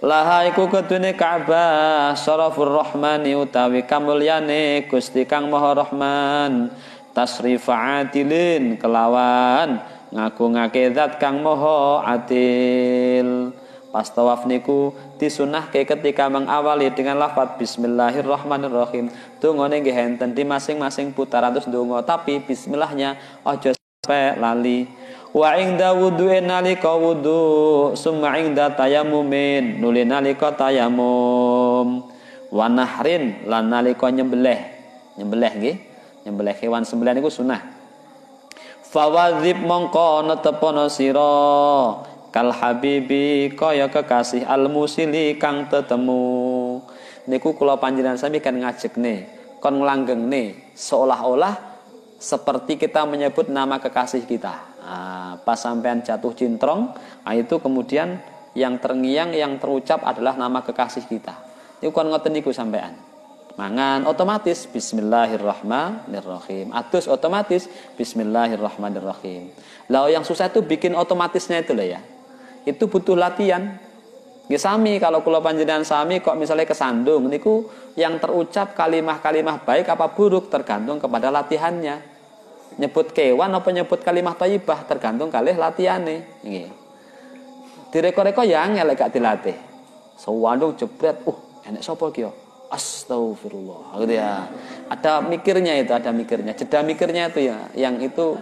S1: Laha iku kedune Ka'bah syarafur rahmani utawi kamulyane Gusti Kang Maha Rahman tasrifa adilin kelawan ngagungake zat Kang Maha Adil. Pas tawaf niku disunahke ketika mengawali dengan lafaz bismillahirrahmanirrahim. Dungane nggih enten di masing-masing putaran terus ndonga, tapi bismillahnya aja sampai lali. Wa inda wudu'in nalika wudu, summa inda tayamumin, nuli nalika tayamum. Wa nahrin lan nalika nyembelih. Nyembelih nggih. Nyembelih hewan sembelihan niku sunah. Fawadzib mongko netepono sira kal habibi kaya kekasih al musili kang tetemu. Niku kula panjenengan sami kan ngajekne, kon nglanggenge seolah-olah seperti kita menyebut nama kekasih kita. Pas sampean jatuh cintrong, itu kemudian yang terngiang, yang terucap adalah nama kekasih kita. Niku kon ngoten niku sampean. Mangan otomatis bismillahirrahmanirrahim. Adus otomatis bismillahirrahmanirrahim. Lah yang susah itu bikin otomatisnya itu loh ya. Itu butuh latihan. Ya sami kalau kula panjenengan sami kok misalnya kesandung niku yang terucap kalimah-kalimah baik apa buruk tergantung kepada latihannya. Nyebut kewan apa nyebut kalimah thayyibah tergantung kalih latihane. Nggih. Direko-reko ya angel gak dilatih. Sewandung jebret, enek sapa ki yo? Astagfirullah. Gitu ya. Ada mikirnya itu, ada mikirnya. Jeda mikirnya itu ya, yang itu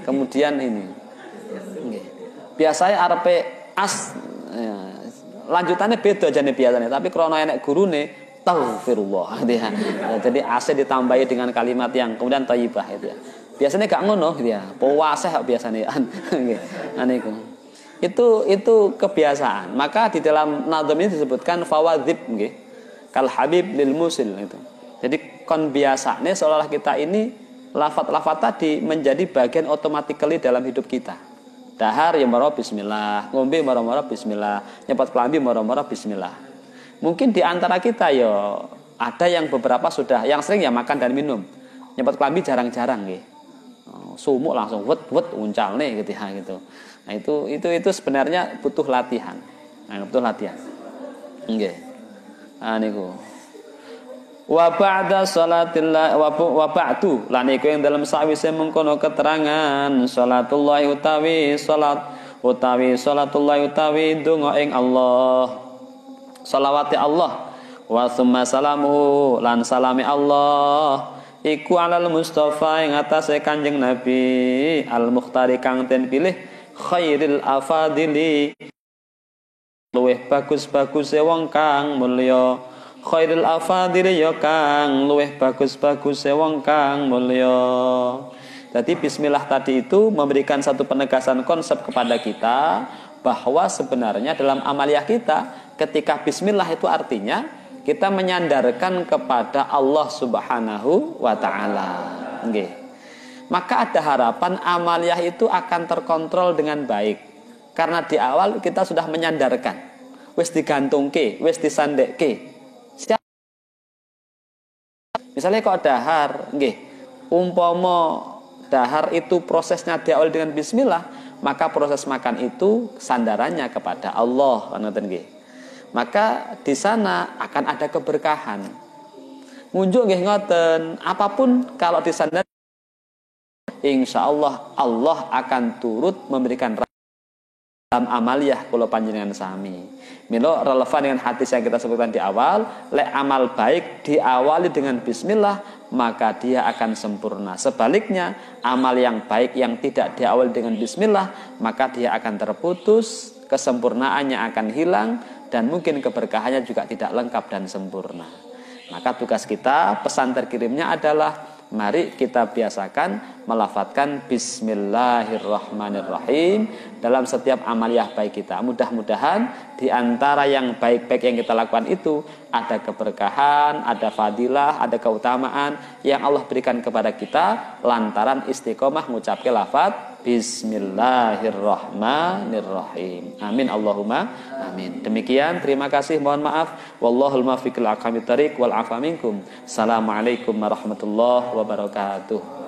S1: kemudian ini. Biasanya arepe ya, lanjutannya beda jane biasanya, tapi krana enek gurune astagfirullah gitu ya. Jadi as ditambahi dengan kalimat yang kemudian thayyibah itu ya. Biasanya gak ngono gitu ya. Puwaseh biasanya nggih. Itu kebiasaan. Maka di dalam nazm ini disebutkan fawadzib nggih. Kal habib lil musil itu. Jadi kon biasane seolah kita ini lafaz-lafaz tadi menjadi bagian automatically dalam hidup kita. Dahar ya maro bismillah, ngombe maro-maro bismillah, nyepat kelambi maro-maro bismillah. Mungkin di antara kita ya ada yang beberapa sudah, yang sering ya makan dan minum. Nyepat kelambi jarang-jarang nggih. Sumuk langsung wet uncalne gitu ya gitu. Nah itu sebenarnya butuh latihan. Butuh latihan. Nggih. Niku wa ba'da salatillah wa ba'du lan iku ing dalem sawise mengkono keterangan salatullah utawi salatullah utawi donga ing Allah selawate Allah wa summa salamuhu lan salami Allah iku alal mustafa ing atase Kanjeng Nabi al mukhtari kang den pilih khairil afadili luweh bagus-bagus wong kang mulya khairul afadil ya kang luweh bagus-bagus wong kang mulya. Jadi bismillah tadi itu memberikan satu penegasan konsep kepada kita bahwa sebenarnya dalam amaliyah kita ketika bismillah itu artinya kita menyandarkan kepada Allah Subhanahu wa taala. Nggih. Maka ada harapan amaliyah itu akan terkontrol dengan baik. Karena di awal kita sudah menyandarkan, wis digantungke, wis disandekke. Misalnya kok dahar, nggih, umpama dahar itu prosesnya diawali dengan bismillah, maka proses makan itu sandarannya kepada Allah, ngoten nggih. Maka di sana akan ada keberkahan. Ngunjuk nggih ngoten, apapun kalau disandar insyaallah Allah akan turut memberikan dalam amaliyah kula panjenengan sami. Milo relevan dengan hadis yang kita sebutkan di awal, lek amal baik diawali dengan bismillah, maka dia akan sempurna. Sebaliknya, amal yang baik yang tidak diawali dengan bismillah, maka dia akan terputus, kesempurnaannya akan hilang, dan mungkin keberkahannya juga tidak lengkap dan sempurna. Maka tugas kita, pesan terkirimnya adalah mari kita biasakan melafadzkan bismillahirrahmanirrahim dalam setiap amaliyah baik kita. Mudah-mudahan di antara yang baik-baik yang kita lakukan itu ada keberkahan, ada fadilah, ada keutamaan yang Allah berikan kepada kita lantaran istiqomah mengucapkan lafadz bismillahirrahmanirrahim. Amin Allahumma amin. Demikian, terima kasih, mohon maaf. Wallahul muwaffiq ila aqwamit thariq wal afa minkum. Assalamualaikum warahmatullahi wabarakatuh.